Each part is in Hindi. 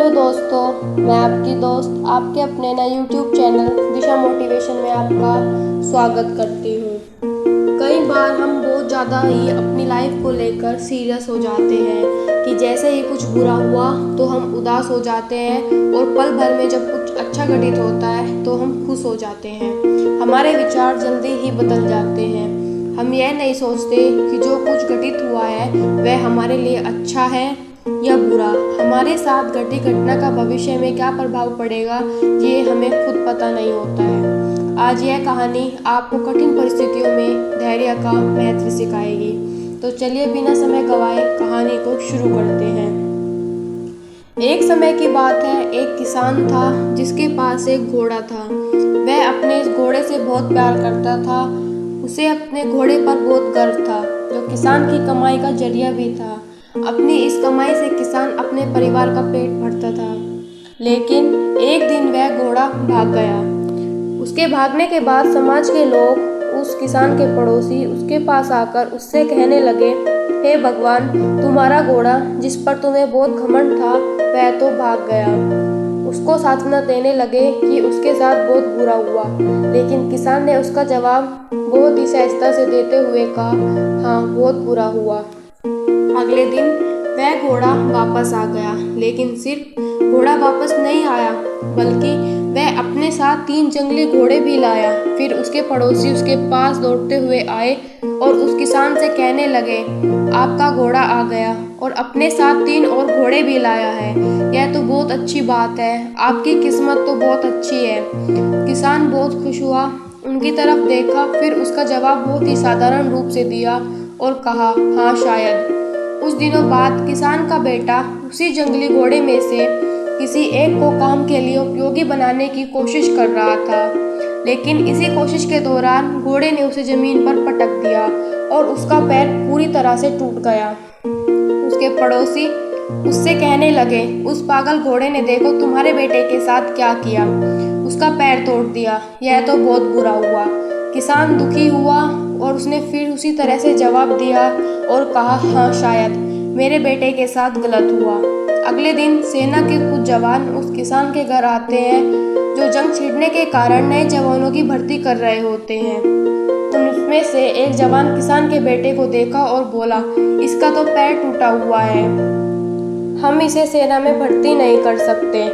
हेलो दोस्तों, मैं आपकी दोस्त आपके अपने नए यूट्यूब चैनल दिशा मोटिवेशन में आपका स्वागत करती हूँ। कई बार हम बहुत ज़्यादा ही अपनी लाइफ को लेकर सीरियस हो जाते हैं कि जैसे ही कुछ बुरा हुआ तो हम उदास हो जाते हैं और पल भर में जब कुछ अच्छा घटित होता है तो हम खुश हो जाते हैं। हमारे विचार जल्दी ही बदल जाते हैं। हम यह नहीं सोचते कि जो कुछ घटित हुआ है वह हमारे लिए अच्छा है या बुरा। हमारे साथ घटी घटना का भविष्य में क्या प्रभाव पड़ेगा ये हमें खुद पता नहीं होता है। आज यह कहानी आपको कठिन परिस्थितियों में धैर्य का महत्व सिखाएगी। तो चलिए बिना समय गवाए कहानी को शुरू करते हैं। एक समय की बात है, एक किसान था जिसके पास एक घोड़ा था। वह अपने इस घोड़े से बहुत प्यार करता था। उसे अपने घोड़े पर बहुत गर्व था, जो किसान की कमाई का जरिया भी था। अपनी इस कमाई से किसान अपने परिवार का पेट भरता था। लेकिन एक दिन वह घोड़ा भाग गया। उसके भागने के बाद समाज के लोग, उस किसान के पड़ोसी उसके पास आकर उससे कहने लगे, हे भगवान, तुम्हारा घोड़ा जिस पर तुम्हें बहुत घमंड था वह तो भाग गया। उसको सांत्वना देने लगे कि उसके साथ बहुत बुरा हुआ। लेकिन किसान ने उसका जवाब बहुत ही सहजता से देते हुए कहा, हाँ, बहुत बुरा हुआ। अगले दिन वह घोड़ा वापस आ गया, लेकिन सिर्फ घोड़ा वापस नहीं आया बल्कि वह अपने साथ 3 जंगली घोड़े भी लाया। फिर उसके पड़ोसी उसके पास दौड़ते हुए आए और उस किसान से कहने लगे, आपका घोड़ा आ गया और अपने साथ 3 और घोड़े भी लाया है। यह तो बहुत अच्छी बात है, आपकी किस्मत तो बहुत अच्छी है। किसान बहुत खुश हुआ, उनकी तरफ देखा, फिर उसका जवाब बहुत ही साधारण रूप से दिया और कहा, हाँ शायद। कुछ दिनों बाद किसान का बेटा उसी जंगली घोड़े में से किसी एक को काम के लिए उपयोगी बनाने की कोशिश कर रहा था। लेकिन इसी कोशिश के दौरान घोड़े ने उसे जमीन पर पटक दिया और उसका पैर पूरी तरह से टूट गया। उसके पड़ोसी उससे कहने लगे, उस पागल घोड़े ने देखो तुम्हारे बेटे के साथ क्या किया, उसका पैर तोड़ दिया। यह तो बहुत बुरा हुआ। किसान दुखी हुआ और उसने फिर उसी तरह से जवाब दिया और कहा, हाँ शायद, मेरे बेटे के साथ गलत हुआ। अगले दिन सेना के कुछ जवान उस किसान के घर आते हैं जो जंग छिड़ने के कारण नए जवानों की भर्ती कर रहे होते हैं। उनमें से एक जवान किसान के बेटे को देखा और बोला, इसका तो पैर टूटा हुआ है, हम इसे सेना में भर्ती नहीं कर सकते।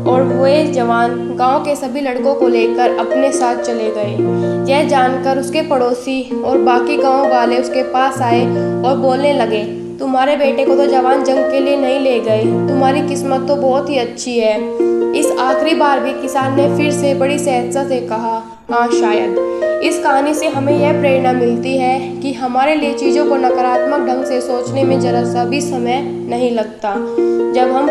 और वे जवान गांव के सभी लड़कों को लेकर अपने साथ चले गए। यह जानकर उसके पड़ोसी और बाकी गांव वाले उसके पास आए और बोलने लगे, तुम्हारे बेटे को तो जवान जंग के लिए नहीं ले गए, तुम्हारी किस्मत तो बहुत ही अच्छी है। इस आखिरी बार भी किसान ने फिर से बड़ी सहजता से कहा, हाँ शायद। इस कहानी से हमें यह प्रेरणा मिलती है कि हमारे लिए चीज़ों को नकारात्मक ढंग से सोचने में जरा सा भी समय नहीं लगता। जब हम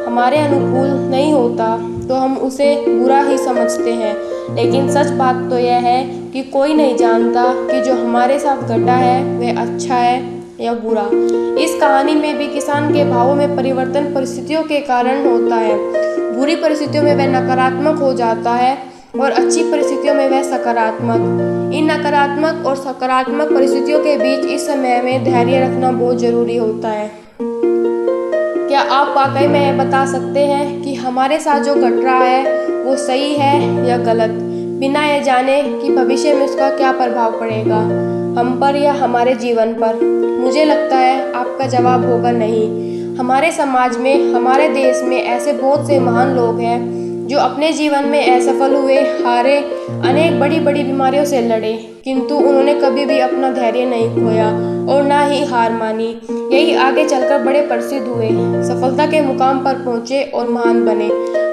हमारे अनुकूल नहीं होता तो हम उसे बुरा ही समझते हैं। लेकिन सच बात तो यह है कि कोई नहीं जानता कि जो हमारे साथ घटा है वह अच्छा है या बुरा। इस कहानी में भी किसान के भावों में परिवर्तन परिस्थितियों के कारण होता है। बुरी परिस्थितियों में वह नकारात्मक हो जाता है और अच्छी परिस्थितियों में वह सकारात्मक। इन नकारात्मक और सकारात्मक परिस्थितियों के बीच इस समय में धैर्य रखना बहुत जरूरी होता है। क्या आप वाकई में बता सकते हैं कि हमारे साथ जो घट रहा है वो सही है या गलत, बिना यह जाने कि भविष्य में उसका क्या प्रभाव पड़ेगा हम पर या हमारे जीवन पर? मुझे लगता है आपका जवाब होगा नहीं। हमारे समाज में, हमारे देश में ऐसे बहुत से महान लोग हैं जो अपने जीवन में असफल हुए, हारे, अनेक बड़ी बड़ी बीमारियों से लड़े, किंतु उन्होंने कभी भी अपना धैर्य नहीं खोया और ना ही हार मानी। यही आगे चलकर बड़े प्रसिद्ध हुए, सफलता के मुकाम पर पहुँचे और महान बने।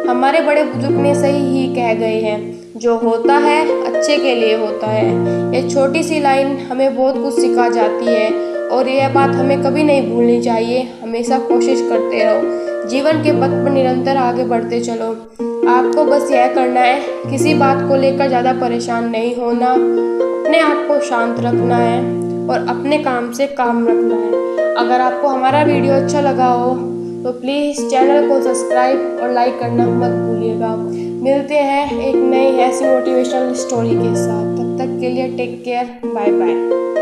हमारे बड़े बुजुर्ग ने सही ही कह गए हैं, जो होता है अच्छे के लिए होता है। यह छोटी सी लाइन हमें बहुत कुछ सिखा जाती है और यह बात हमें कभी नहीं भूलनी चाहिए। हमेशा कोशिश करते रहो, जीवन के पथ पर निरंतर आगे बढ़ते चलो। आपको बस यह करना है, किसी बात को लेकर ज़्यादा परेशान नहीं होना, अपने आप को शांत रखना है और अपने काम से काम रखना है। अगर आपको हमारा वीडियो अच्छा लगा हो तो प्लीज़ चैनल को सब्सक्राइब और लाइक करना मत भूलिएगा। मिलते हैं एक नई ऐसी मोटिवेशनल स्टोरी के साथ। तब तक के लिए टेक केयर, बाय बाय।